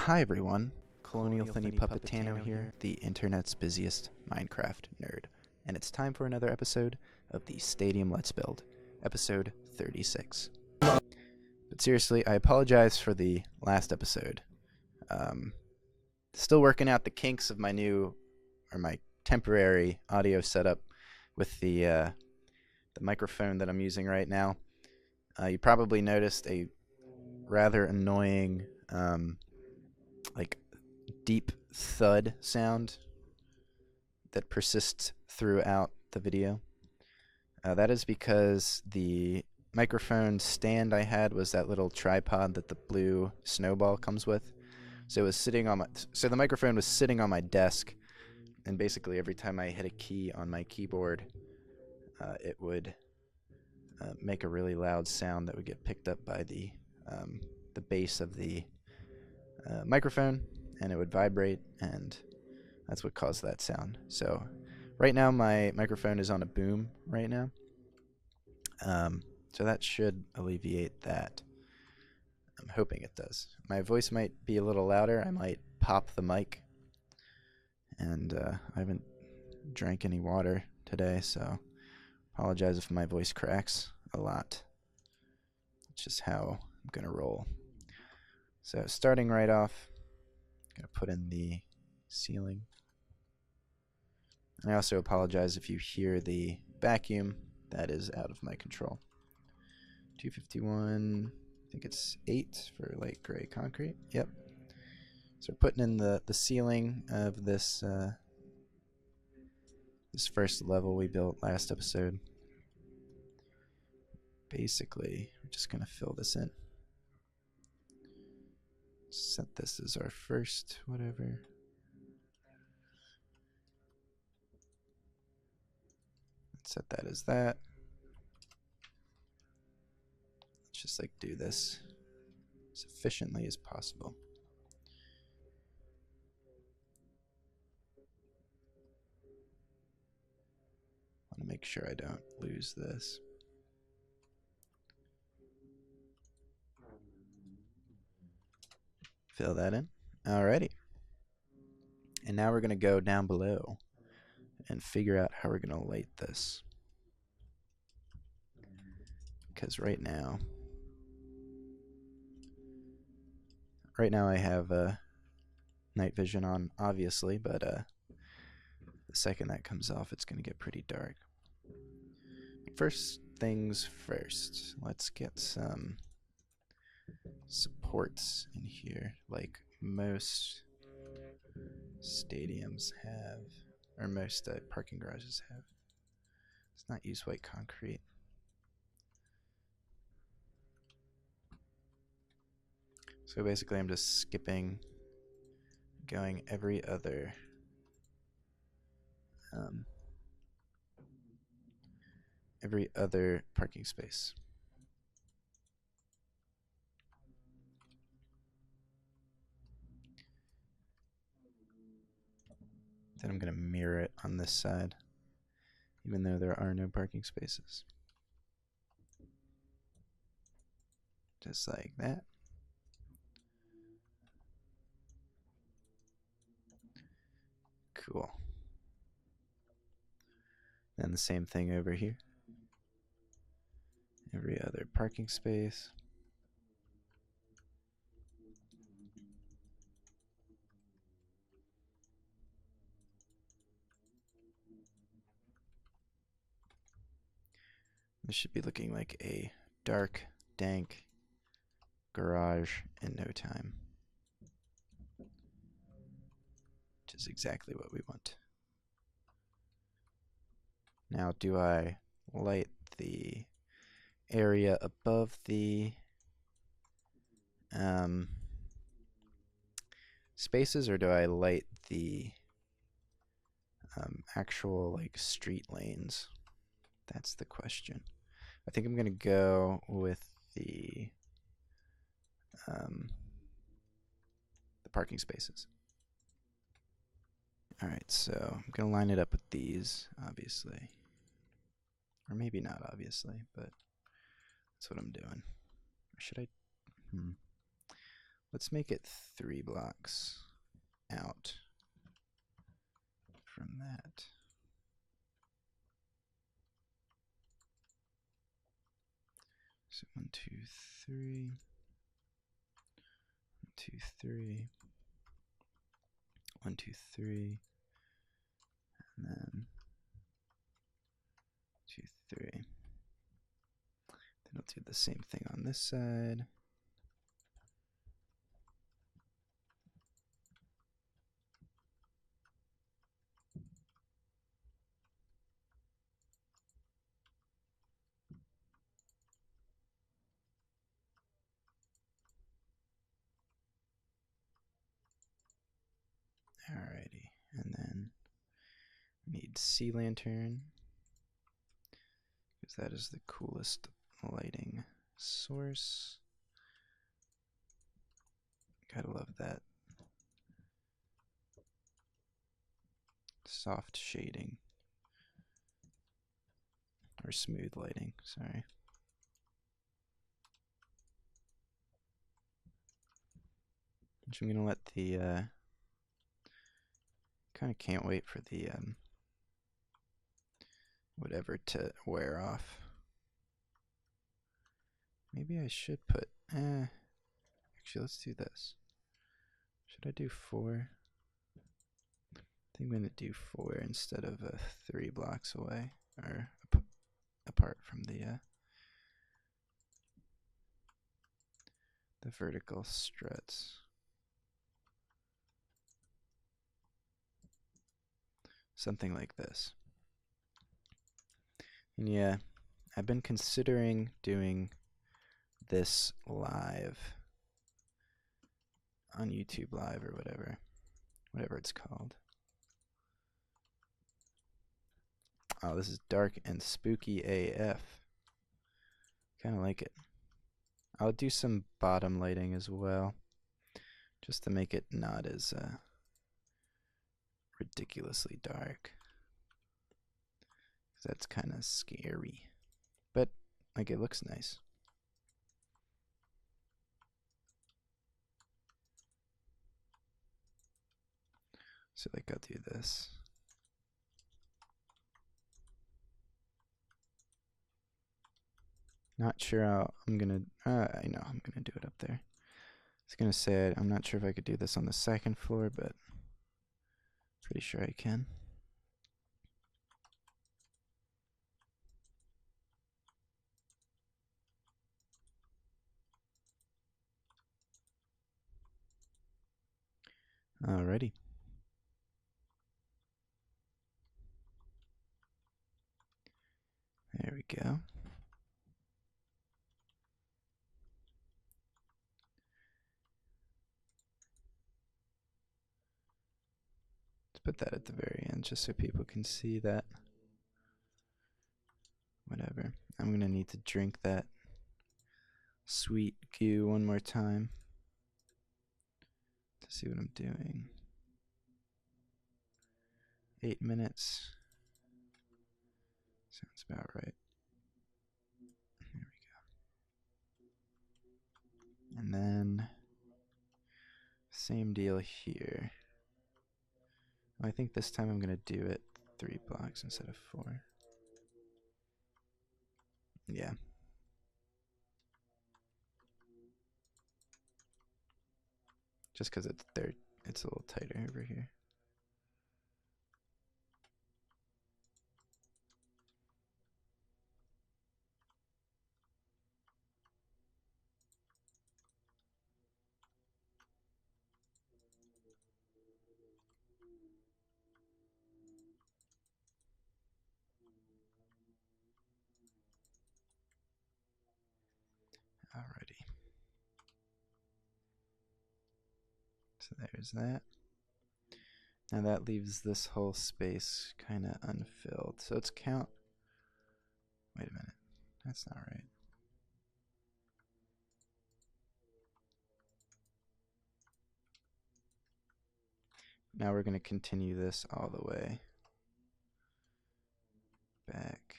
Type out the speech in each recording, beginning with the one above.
Hi everyone, Colonial Thinny Puppetano here, the internet's busiest Minecraft nerd, and it's time for another episode of the Stadium Let's Build, episode 36. But seriously, I apologize for the last episode. Still working out the kinks of my temporary audio setup with the microphone that I'm using right now. You probably noticed a rather annoying deep thud sound that persists throughout the video. That is because the microphone stand I had was that little tripod that the blue snowball comes with. So it was so the microphone was sitting on my desk, and basically every time I hit a key on my keyboard, it would make a really loud sound that would get picked up by the base of the microphone, and it would vibrate, and that's what caused that sound. So right now my microphone is on a boom right now. So that should alleviate that. I'm hoping it does. My voice might be a little louder. I might pop the mic. And I haven't drank any water today, so apologize if my voice cracks a lot. It's just how I'm going to roll. So starting right off, I'm going to put in the ceiling. And I also apologize if you hear the vacuum. That is out of my control. 251, I think it's 8 for light gray concrete. Yep. So we're putting in the ceiling of this this first level we built last episode. Basically, we're just going to fill this in. Set this as our first whatever. Let's set that as that. Let's just do this as efficiently as possible. I want to make sure I don't lose this. Fill that in. Alrighty. And now we're going to go down below and figure out how we're going to light this. Because right now I have night vision on, obviously, but the second that comes off, it's going to get pretty dark. First things first, let's get some supports in here, like most stadiums have, or most parking garages have. Let's not use white concrete. So basically I'm just skipping, going every other parking space. Then I'm going to mirror it on this side, even though there are no parking spaces. Just like that. Cool. Then the same thing over here. Every other parking space. This should be looking like a dark, dank garage in no time. Which is exactly what we want. Now, do I light the area above the spaces, or do I light the actual street lanes? That's the question. I think I'm gonna go with the parking spaces. All right, so I'm gonna line it up with these, obviously, or maybe not obviously, but that's what I'm doing. Or should I? Let's make it 3 blocks out from that. So 1, 2, 3. 1, 2, 3. 1, 2, 3. And then 2, 3. Then I'll do the same thing on this side. Alrighty, and then we need sea lantern, because that is the coolest lighting source. Gotta love that soft shading, or smooth lighting, sorry. Which I'm gonna let the, kind of can't wait for the, whatever to wear off. Maybe I should put, actually let's do this. Should I do 4? I think I'm gonna do 4 instead of 3 blocks away, or apart from the vertical struts. Something like this. And yeah, I've been considering doing this live on YouTube Live or whatever it's called. Oh, this is dark and spooky AF. Kind of like it. I'll do some bottom lighting as well, just to make it not as ridiculously dark. That's kind of scary, but like it looks nice. So like I'll do this. Not sure how I'm gonna, I know I'm gonna do it up there. I was gonna say, I'm not sure if I could do this on the 2nd floor, but pretty sure I can. Alrighty. There we go. Let's put that at the very end just so people can see that. Whatever. I'm gonna need to drink that sweet goo one more time to see what I'm doing. 8 minutes. Sounds about right. There we go. And then same deal here. I think this time I'm gonna do it 3 blocks instead of 4. Yeah. Just because it's a little tighter over here. Alrighty. So there's that. Now that leaves this whole space kind of unfilled. So let's count. Wait a minute. That's not right. Now we're going to continue this all the way back.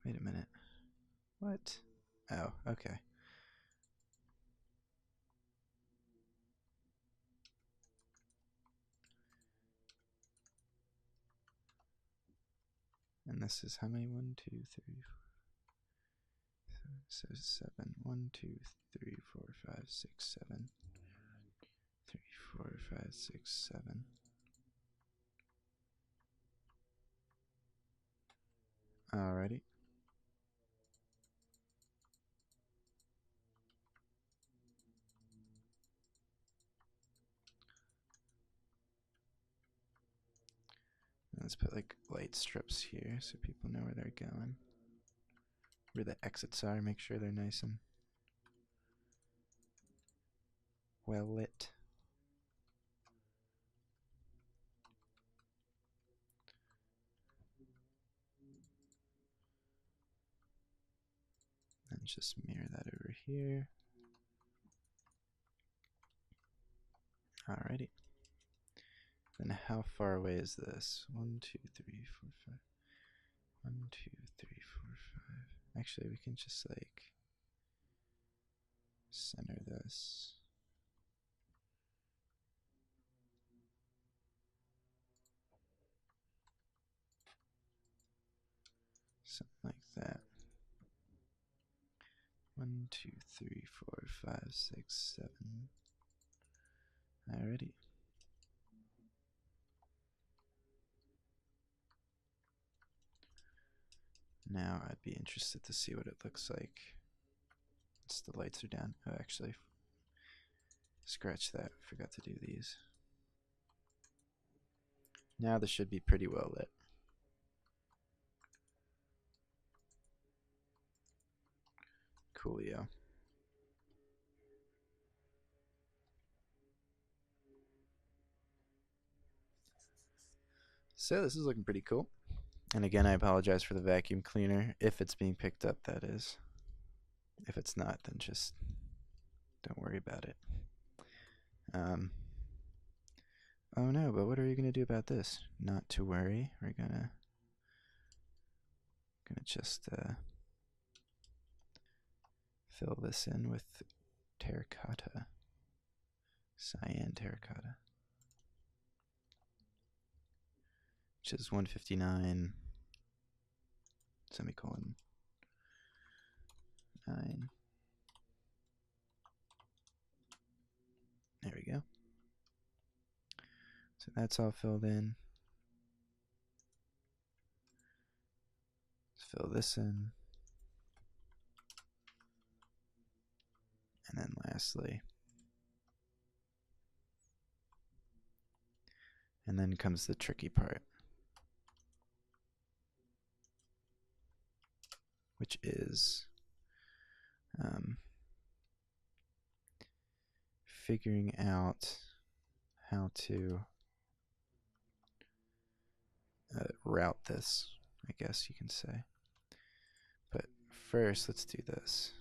Wait a minute. What? Oh, okay. And this is how many? 1, 2, 3, 4. So 7. 1, 2, 3, 4, 5, 6, 7. 3, 4, 5, 6, 7. Alrighty. Let's put like light strips here so people know where they're going. Where the exits are, make sure they're nice and well lit. And just mirror that over here. Alrighty. Then how far away is this? 1, 2, 3, 4, 5. 1, 2, 3, 4, 5. Actually, we can just like center this. Something like that. 1, 2, 3, 4, 5, 6, 7. Alrighty. Now I'd be interested to see what it looks like once the lights are down. Oh, actually, scratch that. Forgot to do these. Now this should be pretty well lit. Coolio. So this is looking pretty cool. And again, I apologize for the vacuum cleaner, if it's being picked up, that is. If it's not, then just don't worry about it. Oh no, but what are you going to do about this? Not to worry, we're gonna just fill this in with terracotta, cyan terracotta, which is 159 semicolon 9. There we go. So that's all filled in. Let's fill this in. And then lastly, and then comes the tricky part, which is figuring out how to route this, I guess you can say. But first, let's do this.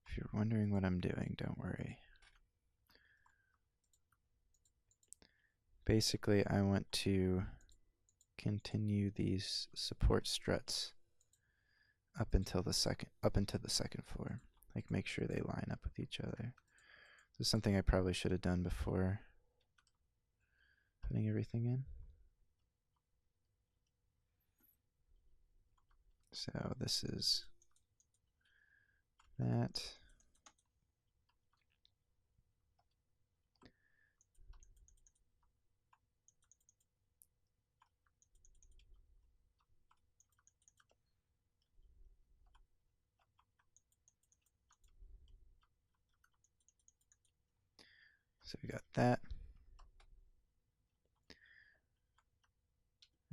If you're wondering what I'm doing, don't worry. Basically, I want to continue these support struts up into the second floor. Like, make sure they line up with each other. This is something I probably should have done before putting everything in. So this is that. So we got that.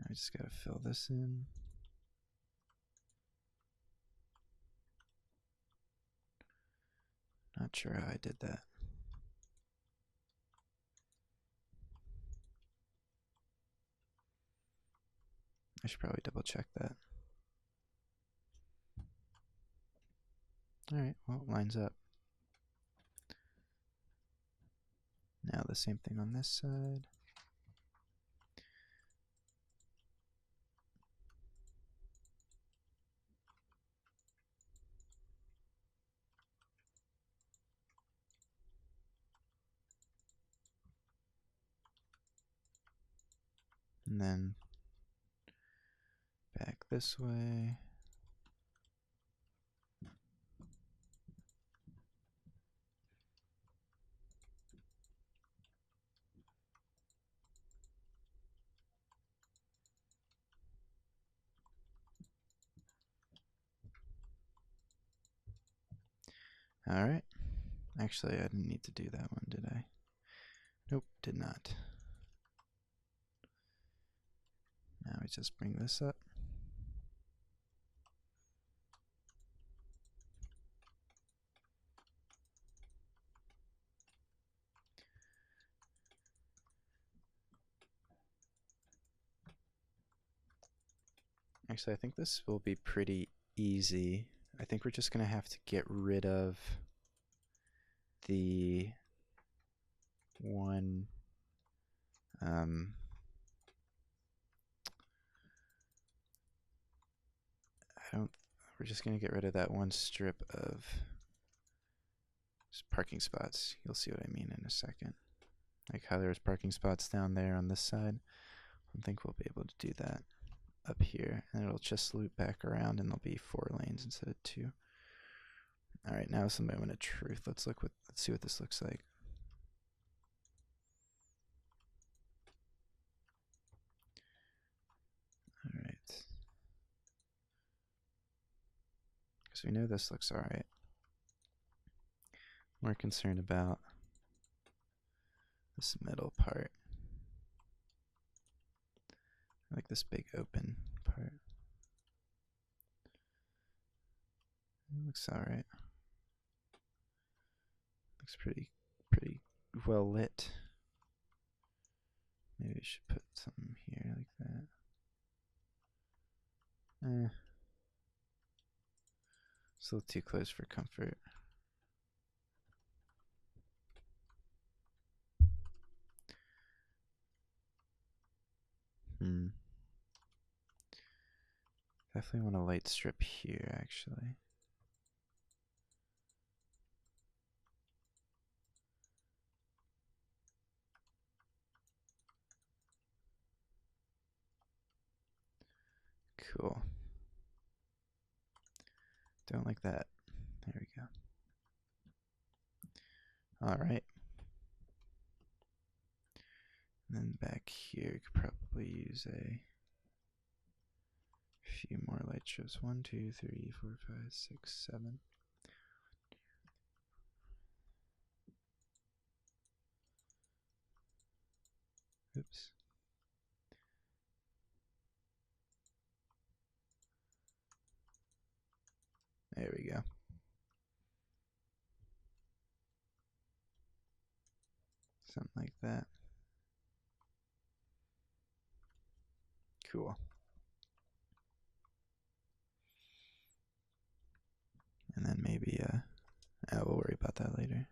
I just gotta fill this in. Not sure how I did that. I should probably double check that. Alright, well, it lines up. Now the same thing on this side. And then back this way. Alright. Actually, I didn't need to do that one, did I? Nope, did not. Now we just bring this up. Actually, I think this will be pretty easy. I think we're just going to have to get rid of the one we're just going to get rid of that one strip of parking spots. You'll see what I mean in a second. Like how there's parking spots down there on this side. I think we'll be able to do that up here, and it'll just loop back around, and there'll be 4 lanes instead of 2. All right, now some moment of truth. Let's see what this looks like. All right, because we know this looks all right. More concerned about this middle part, like this big open part. It looks all right. Looks pretty well lit. Maybe we should put something here like that. It's a little too close for comfort. Definitely want a light strip here, actually. Cool. Don't like that. There we go. All right. And then back here, you could probably use a few more light strips. 1, 2, 3, 4, 5, 6, 7. Oops. There we go. Something like that. Cool. And then maybe, we'll worry about that later.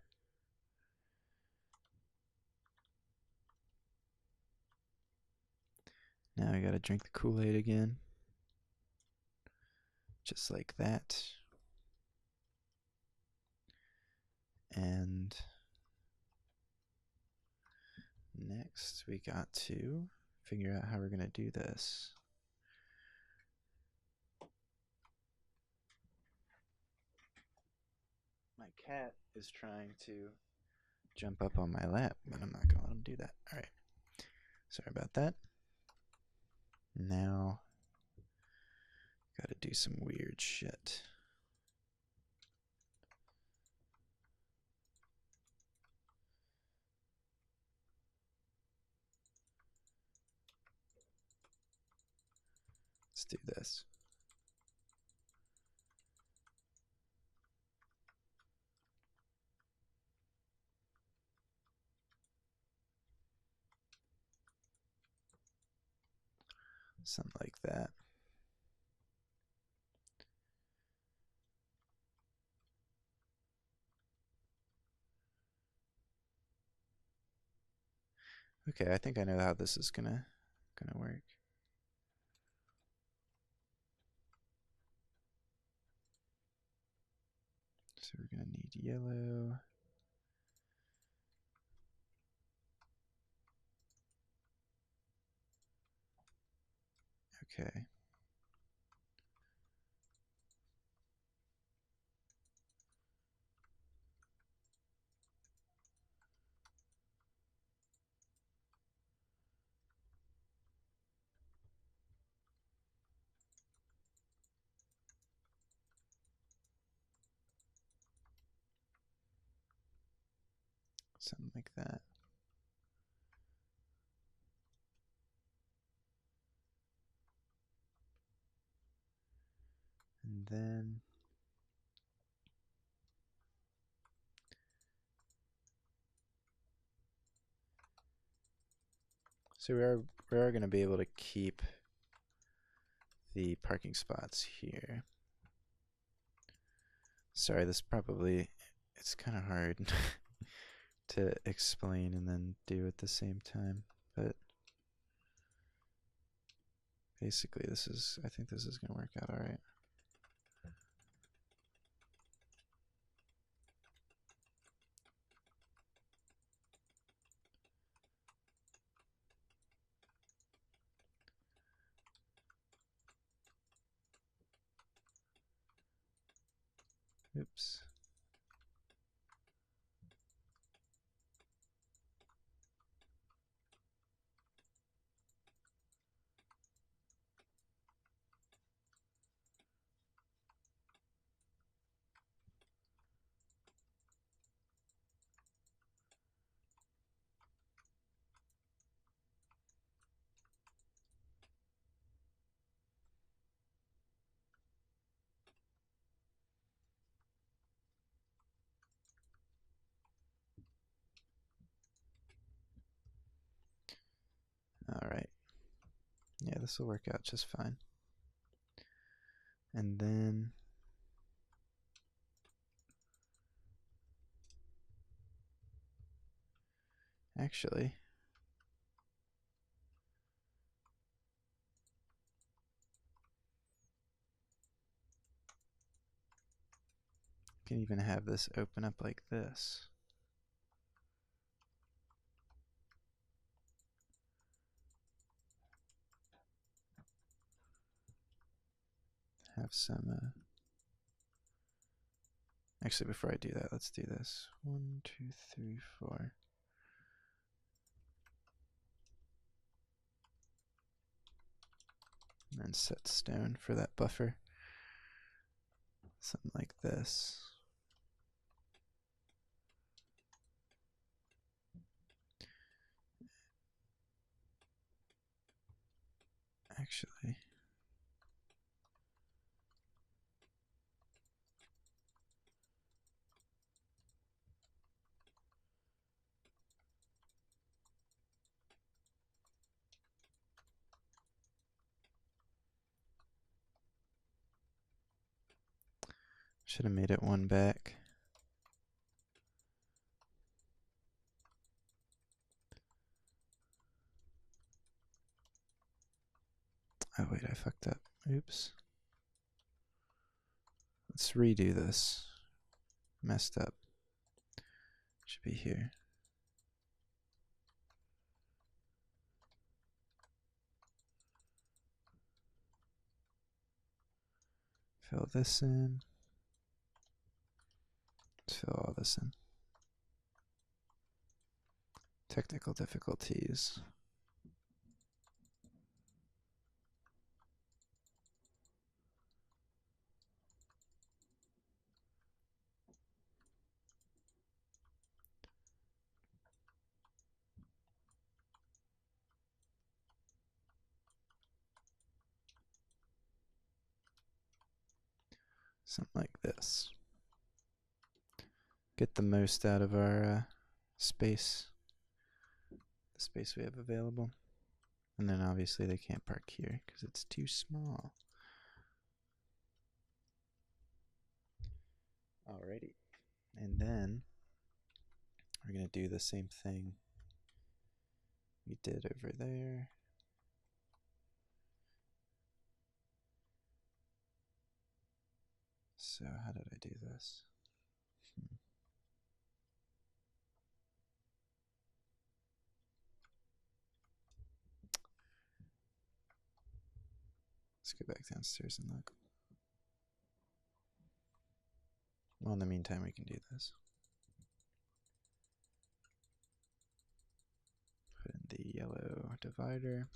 Now I gotta drink the Kool-Aid again. Just like that. And next we got to figure out how we're gonna do this. My cat is trying to jump up on my lap, but I'm not gonna let him do that. Alright. Sorry about that. Now, gotta do some weird shit. Let's do this. Something like that. Okay, I think I know how this is gonna work. So we're gonna need yellow. Okay. Something like that. And then so we are going to be able to keep the parking spots here. Sorry, this probably, it's kind of hard to explain and then do at the same time, but basically I think this is going to work out all right. Oops. All right. Yeah, this will work out just fine. And then actually, you can even have this open up like this. Have some actually, before I do that, let's do this. 1, 2, 3, 4. And then set stone for that buffer. Something like this. Actually, should have made it one back. Oh wait, I fucked up. Oops. Let's redo this. Messed up. Should be here. Fill this in. Let's fill all this in. Technical difficulties. Something like this. Get the most out of our space. The space we have available. And then obviously they can't park here because it's too small. Alrighty. And then we're going to do the same thing we did over there. So how did I do this? Let's go back downstairs and look. Well, in the meantime, we can do this. Put in the yellow divider.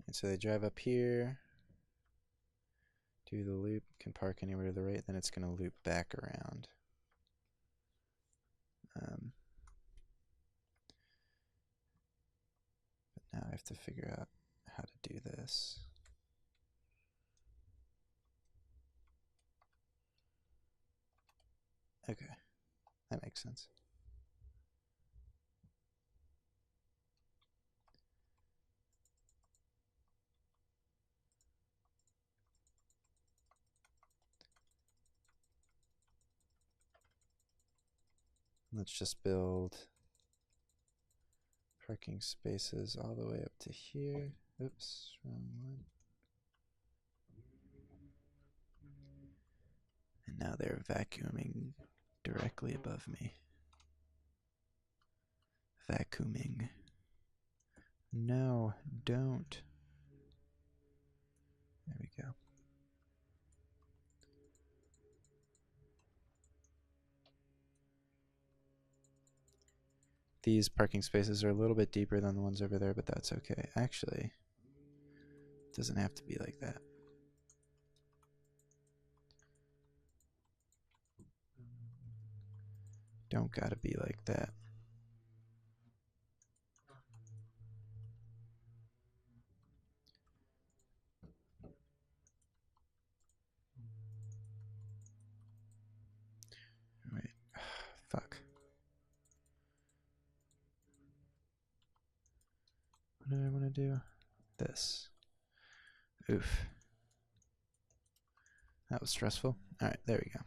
And so they drive up here, do the loop, can park anywhere to the right, then it's going to loop back around. But now I have to figure out how to do this. Okay, that makes sense. Let's just build parking spaces all the way up to here. Oops, wrong one. And now they're vacuuming directly above me. Vacuuming. No, don't. There we go. These parking spaces are a little bit deeper than the ones over there, but that's okay. Actually, it doesn't have to be like that. Don't gotta be like that. Wait, fuck. What did I want to do? This. Oof. That was stressful. Alright, there we go.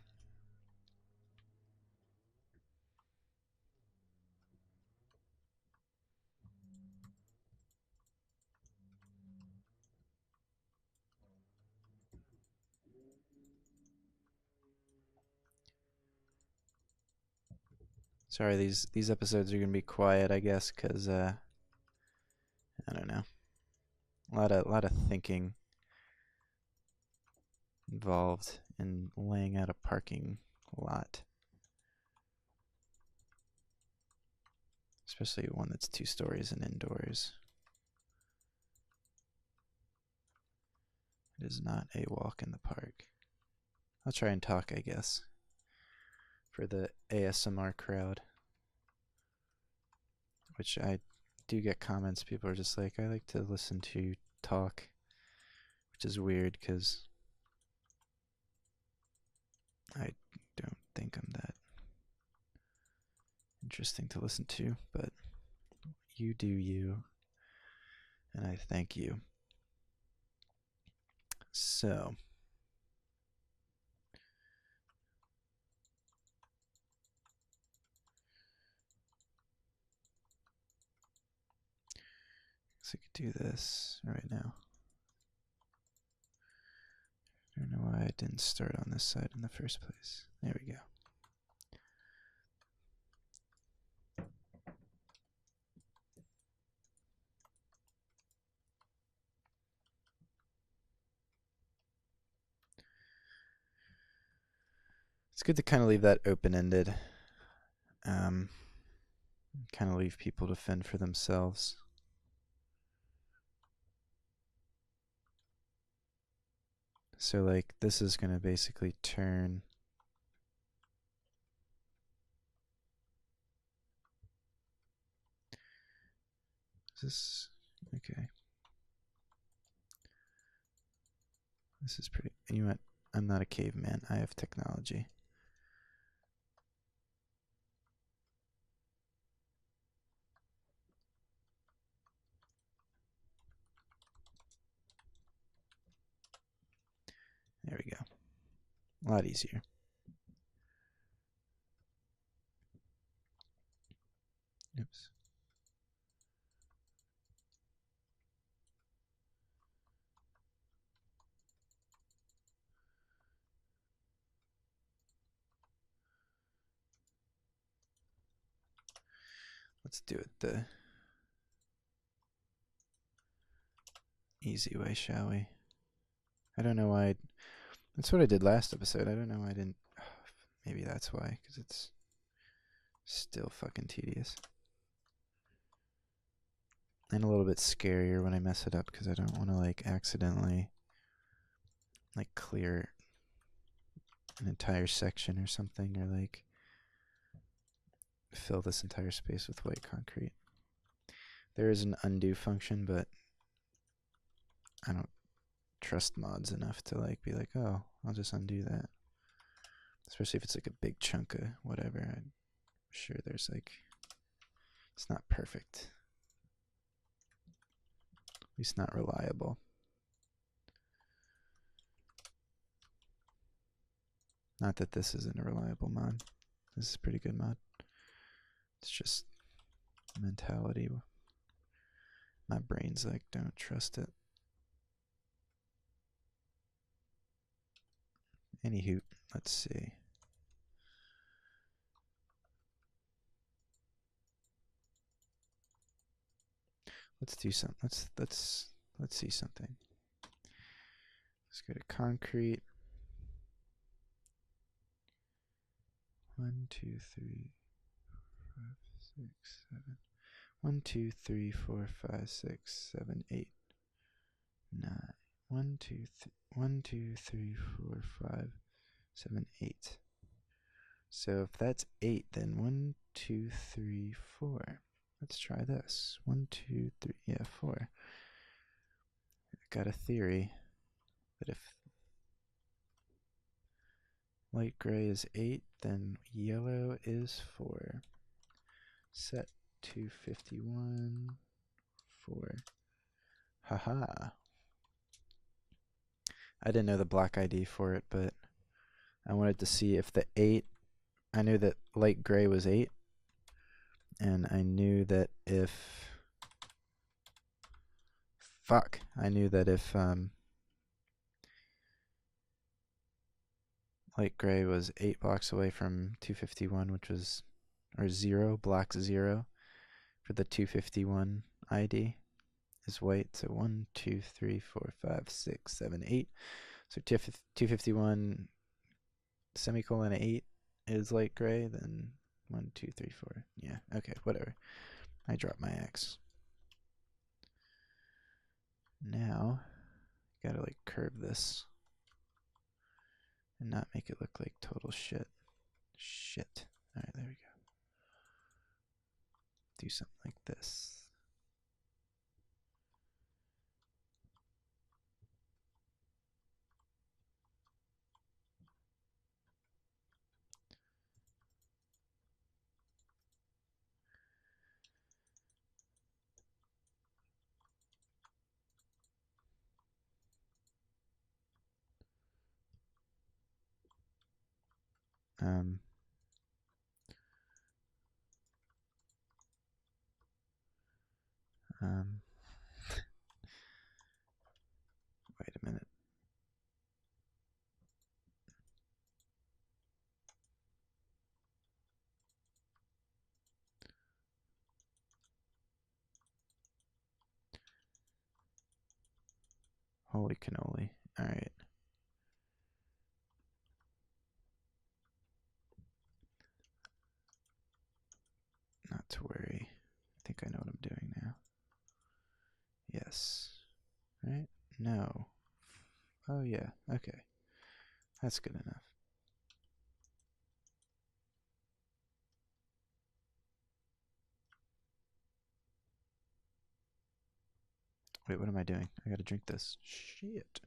Sorry, these episodes are gonna be quiet, I guess, cause I don't know. A lot of thinking involved in laying out a parking lot. Especially one that's 2 stories and indoors. It is not a walk in the park. I'll try and talk, I guess, for the ASMR crowd. Which I do get comments. People are just like, I like to listen to you talk. Which is weird because I don't think I'm that interesting to listen to, but you do you, and I thank you. So, I could do this right now. I don't know why I didn't start on this side in the first place. There we go. It's good to kind of leave that open-ended. Kind of leave people to fend for themselves. So like this is going to basically turn this okay. This is pretty, you know what? I'm not a caveman. I have technology. There we go. A lot easier. Oops. Let's do it the easy way, shall we? I don't know why. That's what I did last episode. I don't know why I didn't. Maybe that's why, because it's still fucking tedious. And a little bit scarier when I mess it up, because I don't want to, like, accidentally, like, clear an entire section or something, or, like, fill this entire space with white concrete. There is an undo function, but I don't trust mods enough to, like, be like, oh, I'll just undo that. Especially if it's, like, a big chunk of whatever. I'm sure there's, like, it's not perfect. At least not reliable. Not that this isn't a reliable mod. This is a pretty good mod. It's just mentality. My brain's like, don't trust it. Anywho, let's see. Let's do some. Let's see something. Let's go to concrete. 1, 2, 3, 5, 6, 7. 1, 2, 3, 4, 5, 6, 7, 8, 9. 1, 2, 1, 2, 3, 4, 5, 7, 8. So if that's 8, then 1, 2, 3, 4. Let's try this. 1, 2, 3, yeah, 4. I got a theory that if light gray is 8, then yellow is 4. Set 251, 4. Haha. I didn't know the block ID for it, but I wanted to see if the 8, I knew that light gray was 8, and I knew that if, I knew that if light gray was 8 blocks away from 251, which was, or 0, block 0 for the 251 ID is white. So 1, 2, 3, 4, 5, 6, 7, 8. So 251 semicolon 8 is light gray, then 1, 2, 3, 4. Yeah, okay, whatever. I dropped my X. Now, gotta like curve this and not make it look like total shit. Shit. Alright, there we go. Do something like this. Um, wait a minute. Holy cannoli. Alright. Not to worry. I think I know what I'm doing now. Yes. Right? No. Oh, yeah. Okay. That's good enough. Wait, what am I doing? I gotta drink this. Shit.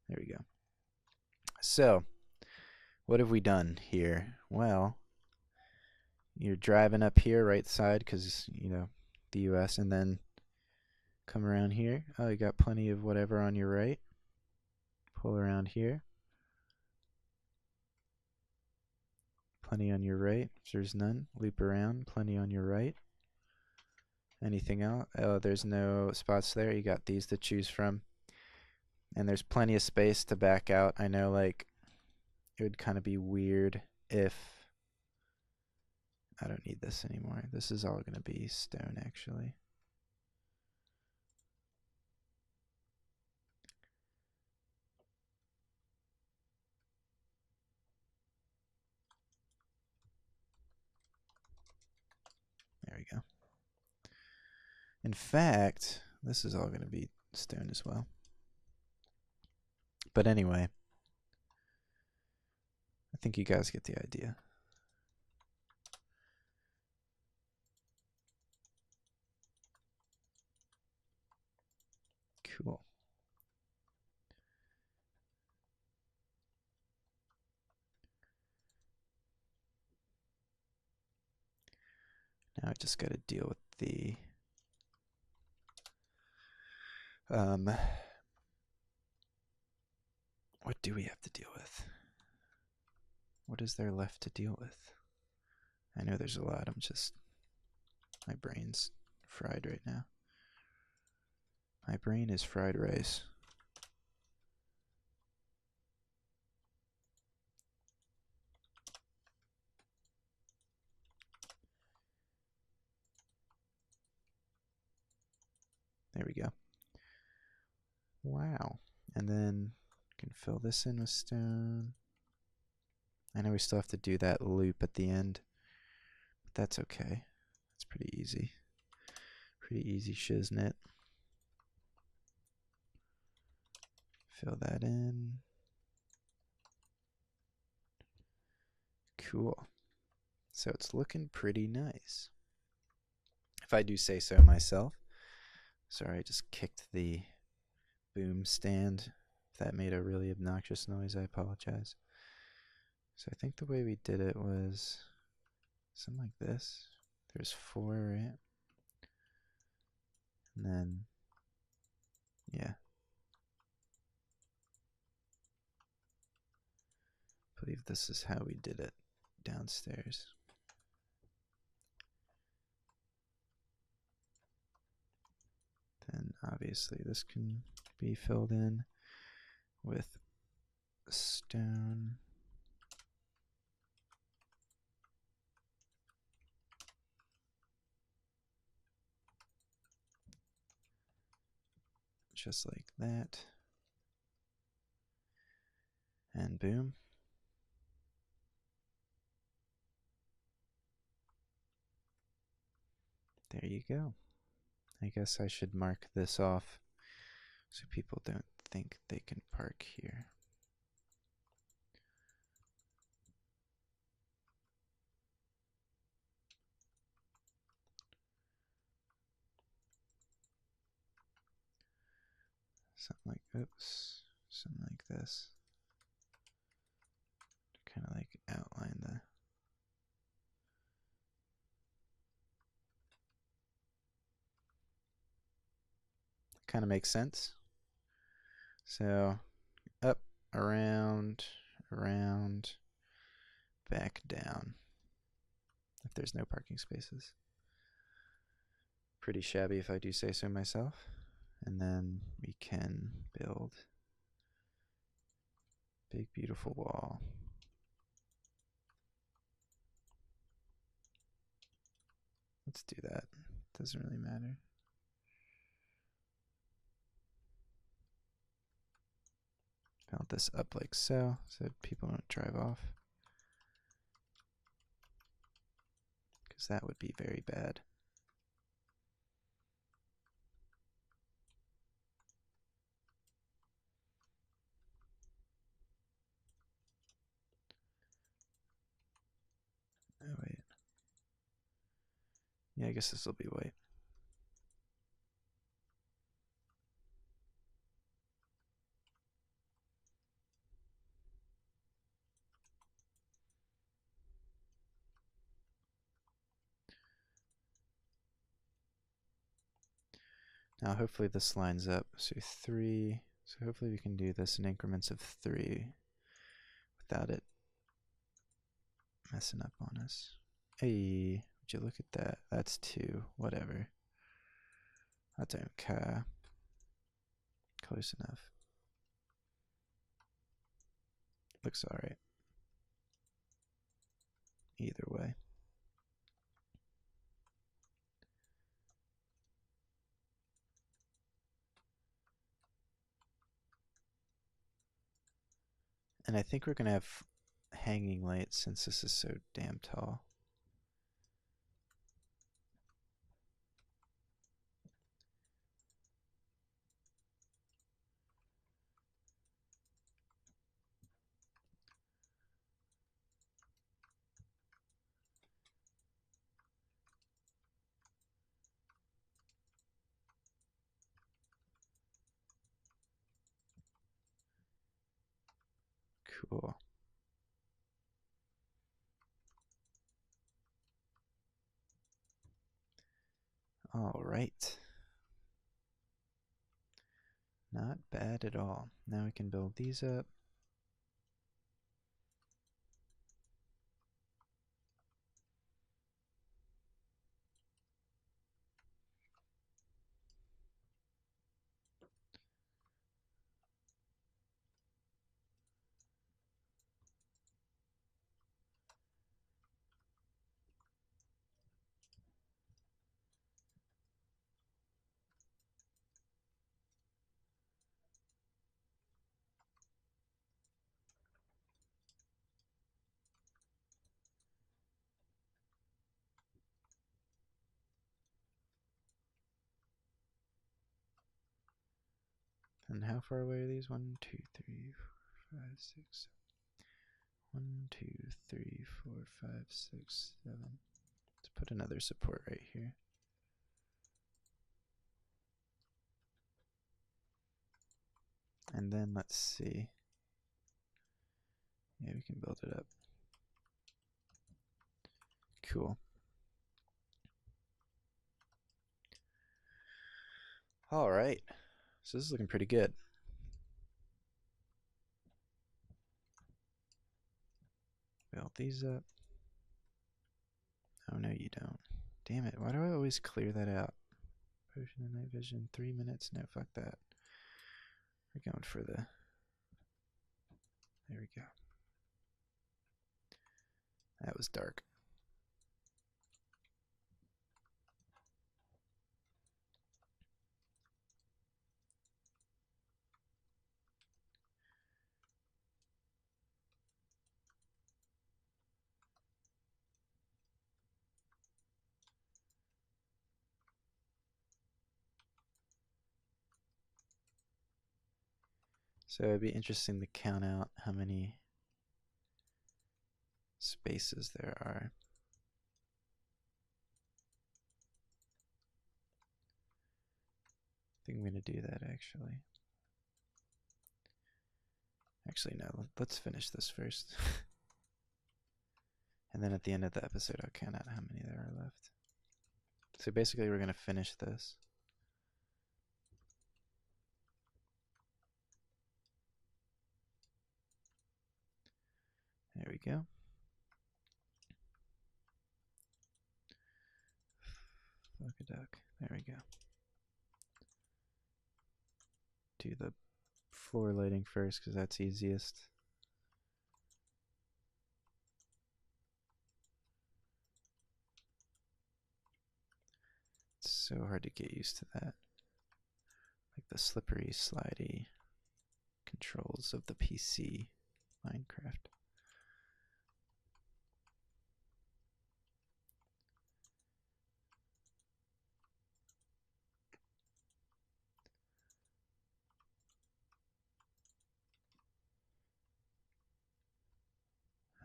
There we go. So, what have we done here? Well, you're driving up here, right side, because, you know, the US, and then come around here. Oh, you got plenty of whatever on your right. Pull around here. Plenty on your right. If there's none, loop around. Plenty on your right. Anything else? Oh, there's no spots there. You got these to choose from. And there's plenty of space to back out. I know, like, it would kind of be weird if I don't need this anymore. This is all going to be stone, actually. There we go. In fact, this is all going to be stone as well. But anyway, I think you guys get the idea. Cool. Now I just got to deal with the what do we have to deal with? What is there left to deal with? I know there's a lot. My brain's fried right now. My brain is fried rice. There we go. Wow. And then can fill this in with stone. I know we still have to do that loop at the end, but that's okay. It's pretty easy. Pretty easy shiznit. Fill that in. Cool. So it's looking pretty nice, if I do say so myself. Sorry, I just kicked the boom stand. If that made a really obnoxious noise, I apologize. So I think the way we did it was something like this. There's 4, right? And then, yeah. I believe this is how we did it downstairs. Then obviously this can be filled in with stone. Just like that. And boom. There you go. I guess I should mark this off so people don't think they can park here. Something like, oops, something like this. Kind of like outline the kind of makes sense. So up, around, around, back down. If there's no parking spaces. Pretty shabby if I do say so myself. And then we can build big beautiful wall. Let's do that. Doesn't really matter. Build this up like so people don't drive off. Because that would be very bad. Oh, wait. Yeah, I guess this will be white. Now hopefully this lines up. So 3. So hopefully we can do this in increments of 3 without it messing up on us. Hey, would you look at that? That's 2. Whatever. I don't care. Close enough. Looks alright. Either way. And I think we're going to have hanging lights since this is so damn tall. Cool. All right. Not bad at all. Now we can build these up. And how far away are these? 1, 2, 3, 4, 5, 6. 1, 2, 3, 4, 5, 6, 7. Let's put another support right here. And then let's see. Yeah, we can build it up. Cool. All right. So this is looking pretty good. Build these up. Oh, no, you don't. Damn it. Why do I always clear that out? Potion of night vision, 3 minutes. No, fuck that. We're going for the... There we go. That was dark. So it'd be interesting to count out how many spaces there are. I think I'm going to do that actually. Actually, no, let's finish this first. And then at the end of the episode, I'll count out how many there are left. So basically, we're going to finish this. There we go. Fuck a duck. There we go. Do the floor lighting first because that's easiest. It's so hard to get used to that. Like the slippery, slidey controls of the PC Minecraft.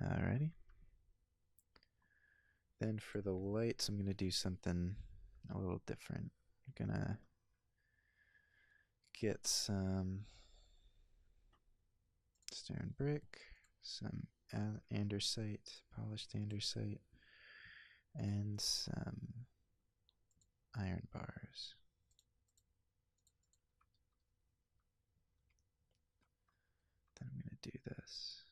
Alrighty. Then for the lights, I'm going to do something a little different. I'm going to get some stone brick, some andesite, polished andesite, and some iron bars. Then I'm going to do this.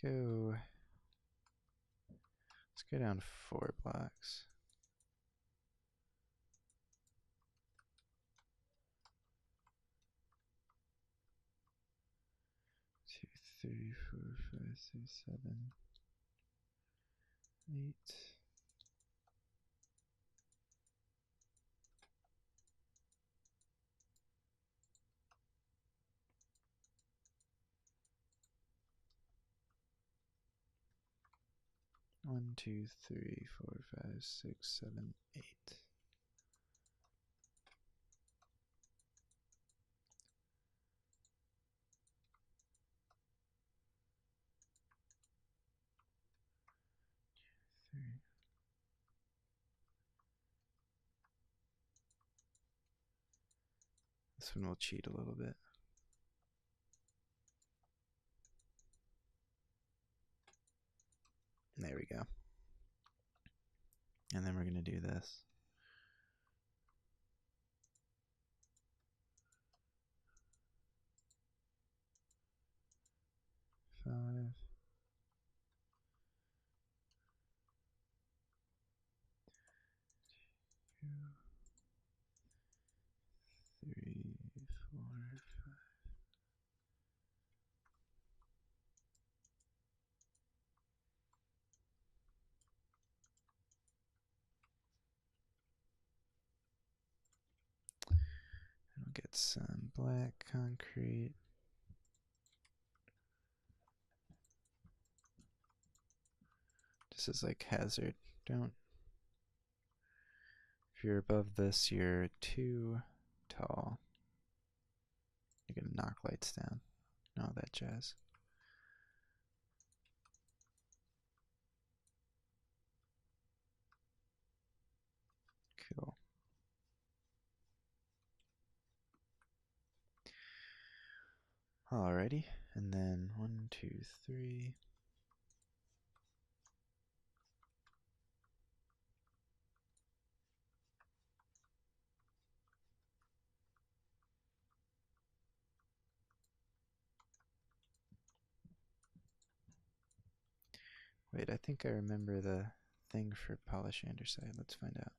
Let's go down 4 blocks. 3, 4, 5, 6, 7, 8. 1, 2, 3, 4, 5, 6, 7, 8. This one will cheat a little bit. There we go. And then we're going to do this. 5. 2, 3, 4, 5. And we'll get some black concrete. This is like hazard. Don't. If you're above this, you're too tall. You're gonna knock lights down. All that jazz. Cool. Alrighty, and then 1, 2, 3. Wait, I think I remember the thing for polish andesite. Let's find out.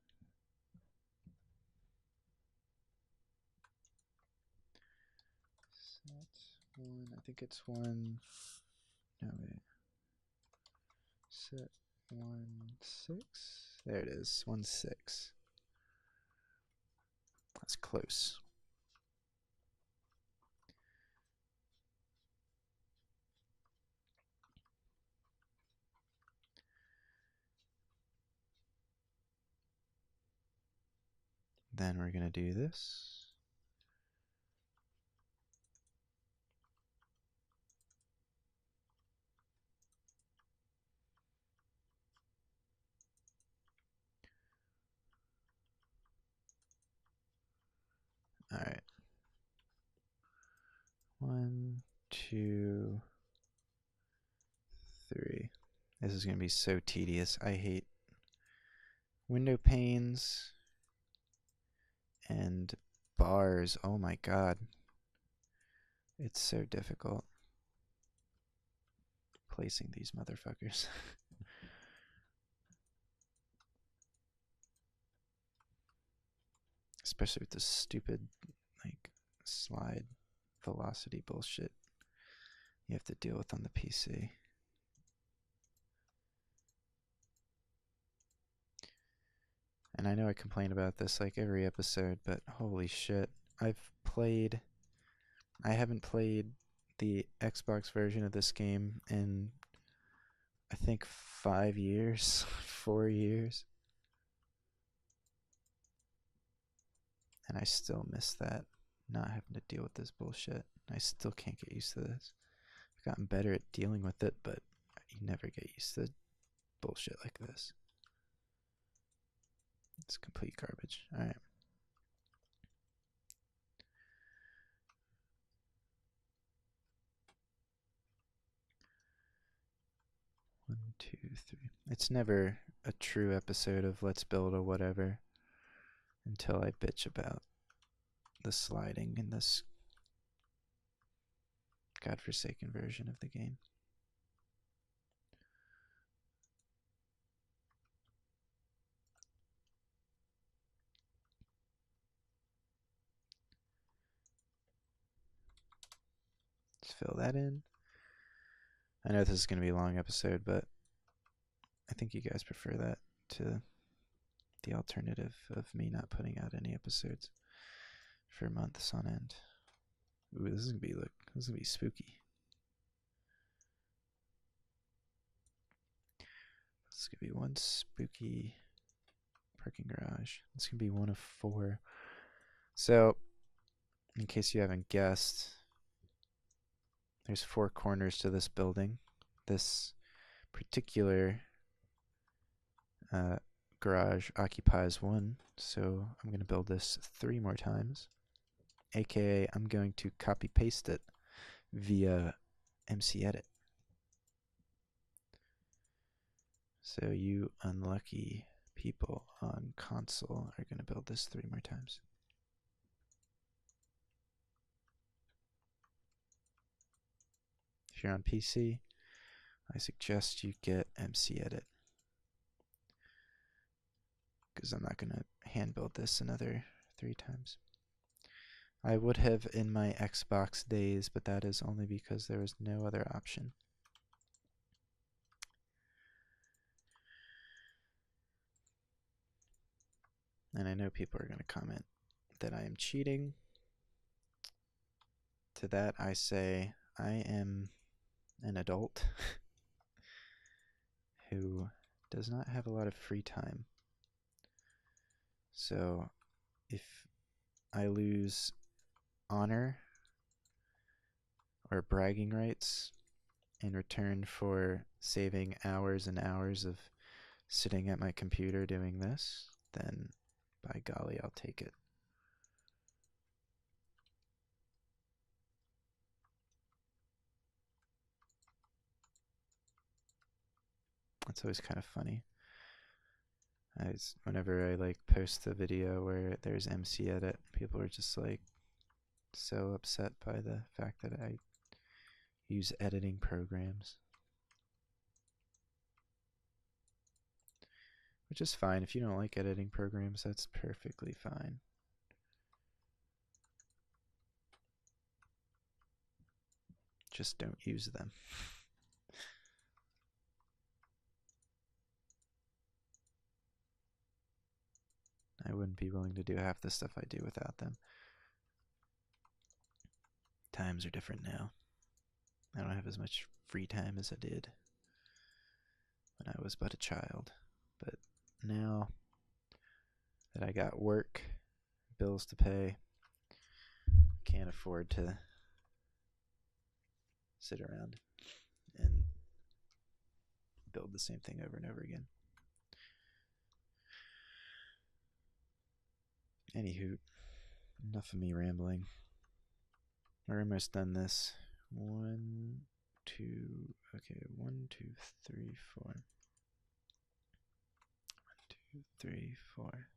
Set 1, I think it's 1, no wait. Set 1, 6. There it is, 1, 6. That's close. Then we're going to do this. Alright. 1, 2, 3. This is going to be so tedious. I hate window panes and bars. Oh my god. It's so difficult placing these motherfuckers. Especially with this stupid, like, slide velocity bullshit you have to deal with on the PC. And I know I complain about this like every episode, but holy shit. I haven't played the Xbox version of this game in, I think, 5 years, 4 years. And I still miss that, not having to deal with this bullshit. I still can't get used to this. I've gotten better at dealing with it, but you never get used to bullshit like this. It's complete garbage. Alright. One, two, three. It's never a true episode of Let's Build a Whatever until I bitch about the sliding in this godforsaken version of the game. Let's fill that in. I know this is going to be a long episode, but I think you guys prefer that to the alternative of me not putting out any episodes for months on end. Ooh, this is gonna be spooky. This is gonna be one spooky parking garage. It's gonna be one of 4. So, in case you haven't guessed, there's 4 corners to this building. This particular garage occupies 1, so I'm going to build this 3 more times. AKA, I'm going to copy paste it via MCEdit. So you unlucky people on console are going to build this 3 more times. If you're on PC, I suggest you get MCEdit, because I'm not going to hand build this another 3 times. I would have in my Xbox days, but that is only because there was no other option. And I know people are going to comment that I am cheating. To that I say, I am an adult who does not have a lot of free time. So if I lose honor or bragging rights in return for saving hours and hours of sitting at my computer doing this, then by golly, I'll take it. That's always kind of funny. Whenever I like post a video where there's MCEdit, people are just like so upset by the fact that I use editing programs. Which is fine. If you don't like editing programs, that's perfectly fine. Just don't use them. I wouldn't be willing to do half the stuff I do without them. Times are different now. I don't have as much free time as I did when I was but a child. But now that I got work, bills to pay, can't afford to sit around and build the same thing over and over again. Anywho, enough of me rambling. We're almost done this. 1, 2, okay, 1, 2, 3, 4. 1, 2, 3, 4.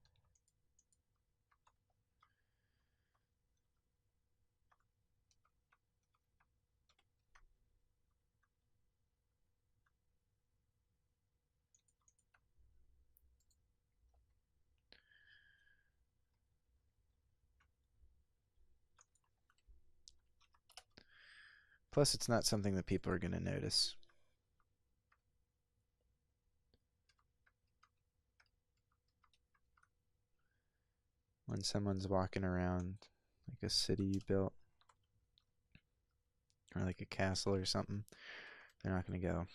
Plus, it's not something that people are going to notice. When someone's walking around like a city you built, or like a castle or something, they're not going to go,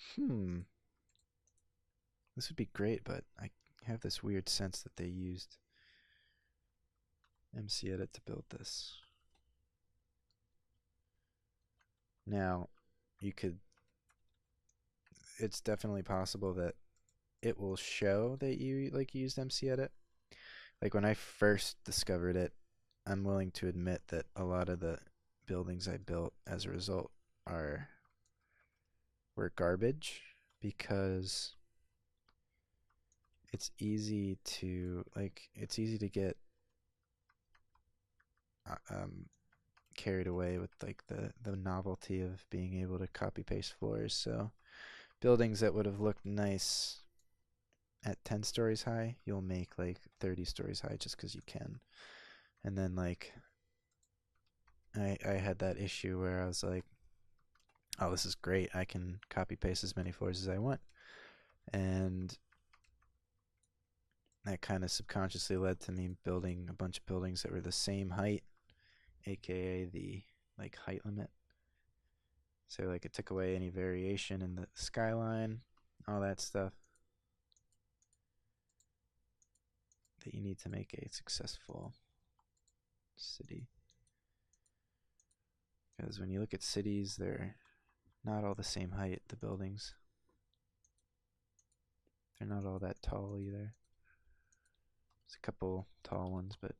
this would be great, but I have this weird sense that they used MCEdit to build this. Now, it's definitely possible that it will show that you like used MCEdit. Like when I first discovered it, I'm willing to admit that a lot of the buildings I built as a result were garbage, because it's easy to get carried away with like the novelty of being able to copy paste floors. So buildings that would have looked nice at 10 stories high, you'll make like 30 stories high just because you can. And then like I had that issue where I was like, oh, this is great. I can copy paste as many floors as I want. And that kind of subconsciously led to me building a bunch of buildings that were the same height, aka the like height limit. So like it took away any variation in the skyline, all that stuff that you need to make a successful city. Because when you look at cities, they're not all the same height, the buildings. They're not all that tall either. There's a couple tall ones, but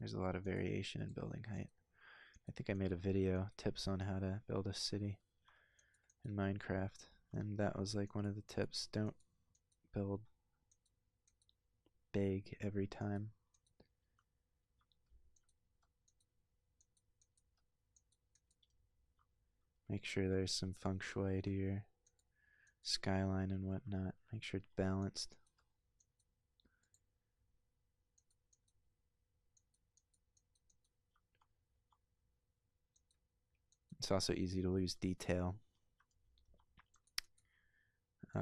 there's a lot of variation in building height. I think I made a video, tips on how to build a city in Minecraft, and that was like one of the tips. Don't build big every time. Make sure there's some feng shui to your skyline and whatnot. Make sure it's balanced. It's also easy to lose detail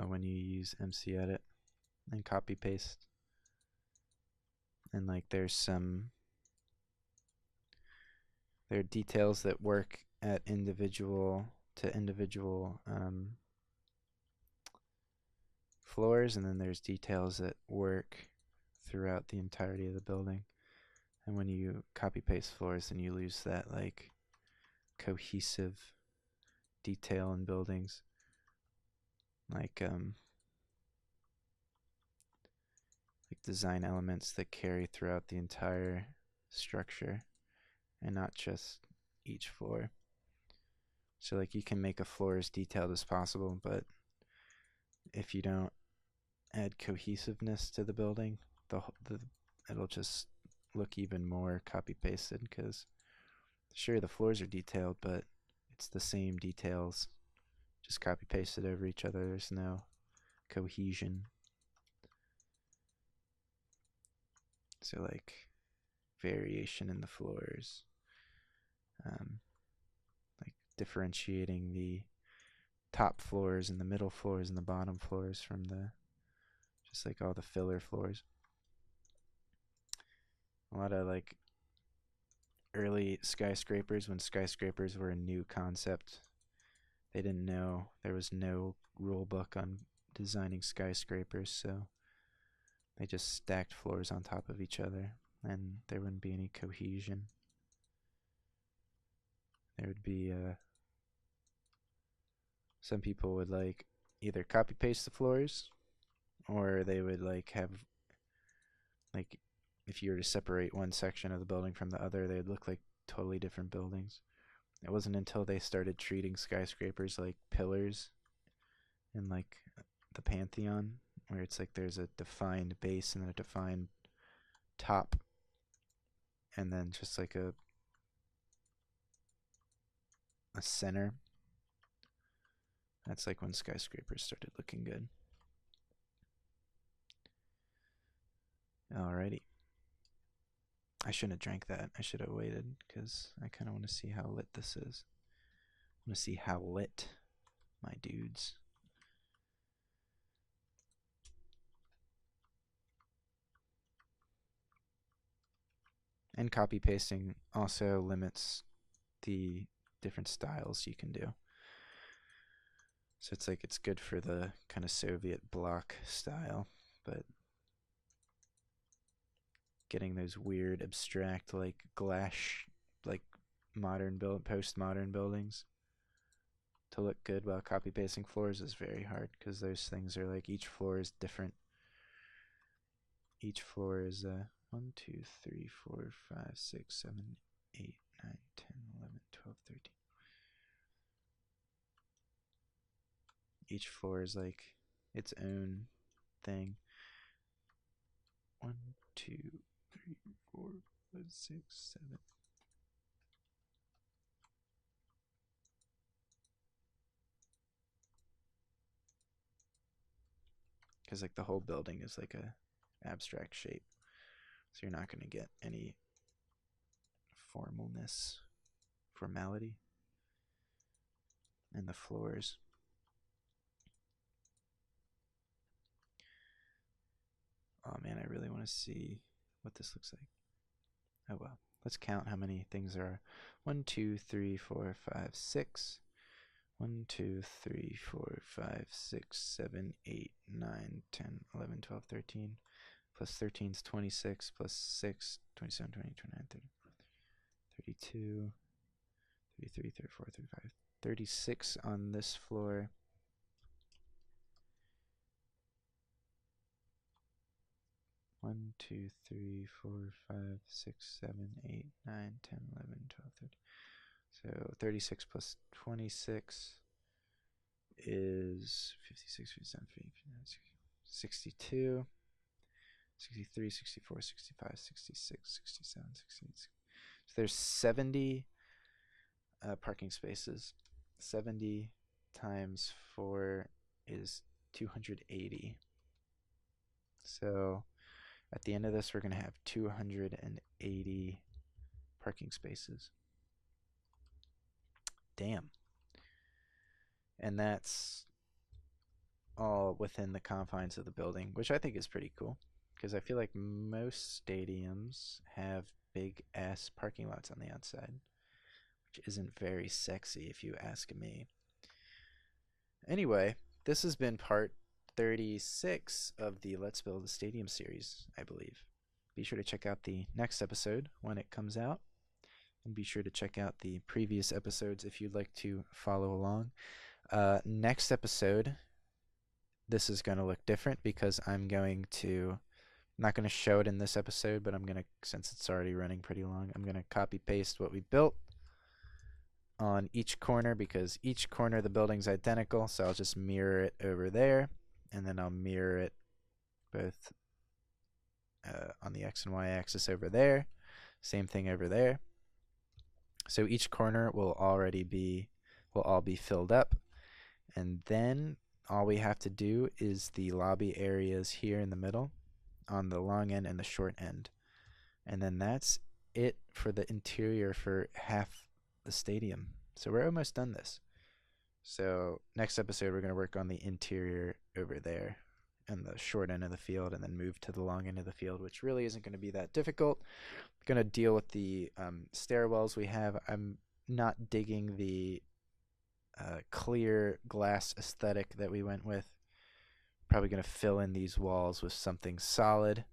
when you use MC Edit and copy paste. And like there are details that work at individual floors, and then there's details that work throughout the entirety of the building. And when you copy paste floors, then you lose that like cohesive detail in buildings, like design elements that carry throughout the entire structure and not just each floor. So like you can make a floor as detailed as possible, but if you don't add cohesiveness to the building, it'll just look even more copy pasted, because sure the floors are detailed, but it's the same details just copy pasted over each other. There's no cohesion. So like variation in the floors, like differentiating the top floors and the middle floors and the bottom floors from the just like all the filler floors. A lot of like early skyscrapers, when skyscrapers were a new concept, they didn't know, there was no rule book on designing skyscrapers, so they just stacked floors on top of each other and there wouldn't be any cohesion. There would be some people would like either copy paste the floors, or they would like have like, if you were to separate one section of the building from the other, they'd look like totally different buildings. It wasn't until they started treating skyscrapers like pillars in like the Pantheon, where it's like there's a defined base and a defined top, and then just like a center. That's like when skyscrapers started looking good. Alrighty. I shouldn't have drank that. I should have waited, because I kind of want to see how lit this is. I want to see how lit, my dudes. And copy pasting also limits the different styles you can do. So it's like it's good for the kind of Soviet bloc style, but getting those weird abstract like glass like postmodern buildings to look good while copy pasting floors is very hard, because those things are like each floor is different. Each floor is 1, 2, 3, 4, 5, 6, 7, 8, 9, 10, 11, 12, 13. Each floor is like its own thing. 1, 2, 3, 4, 5, 6, 7. Because like the whole building is like a abstract shape, so you're not going to get any formalness formality. And the floors. Oh man, I really want to see what this looks like. Oh well, let's count how many things there are. 1, 2, 3, 4, 5, 6. 1, 2, 3, 4, 5, 6, 7, 8, 9, 10, 11, 12, 13. Plus 13 is 26, plus 6, 27, 28, 29, 30, 32, 33, 34, 35, 36 on this floor. One, 2, 3, 4, 5, 6, 7, 8, 9, 10, 11, 12, 13. So 36 plus 26 is 56, 57, 59, 62, 63, 64, 65, 66, 67, 68. So there's 70 parking spaces. 70 times 4 is 280. So at the end of this, we're going to have 280 parking spaces. Damn. And that's all within the confines of the building, which I think is pretty cool, because I feel like most stadiums have big ass parking lots on the outside, which isn't very sexy if you ask me. Anyway, this has been part 36 of the Let's Build a Stadium series, I believe. Be sure to check out the next episode when it comes out, and be sure to check out the previous episodes if you'd like to follow along. Next episode, this is going to look different because I'm not going to show it in this episode, but I'm going to, since it's already running pretty long, I'm going to copy paste what we built on each corner, because each corner of the building's identical. So I'll just mirror it over there, and then I'll mirror it both on the X and Y axis over there. Same thing over there. So each corner will all be filled up, and then all we have to do is the lobby areas here in the middle on the long end and the short end, and then that's it for the interior for half the stadium. So we're almost done this. So next episode, we're going to work on the interior over there and the short end of the field, and then move to the long end of the field, which really isn't going to be that difficult. Going to deal with the stairwells we have. I'm not digging the clear glass aesthetic that we went with. Probably going to fill in these walls with something solid,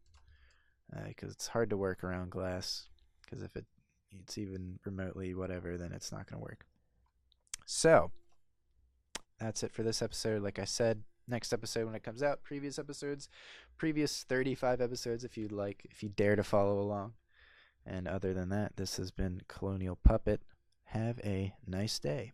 because it's hard to work around glass, because if it's even remotely whatever, then it's not going to work. So that's it for this episode. Like I said, next episode when it comes out, previous 35 episodes if you'd like, if you dare to follow along. And other than that, this has been Colonial Puppet. Have a nice day.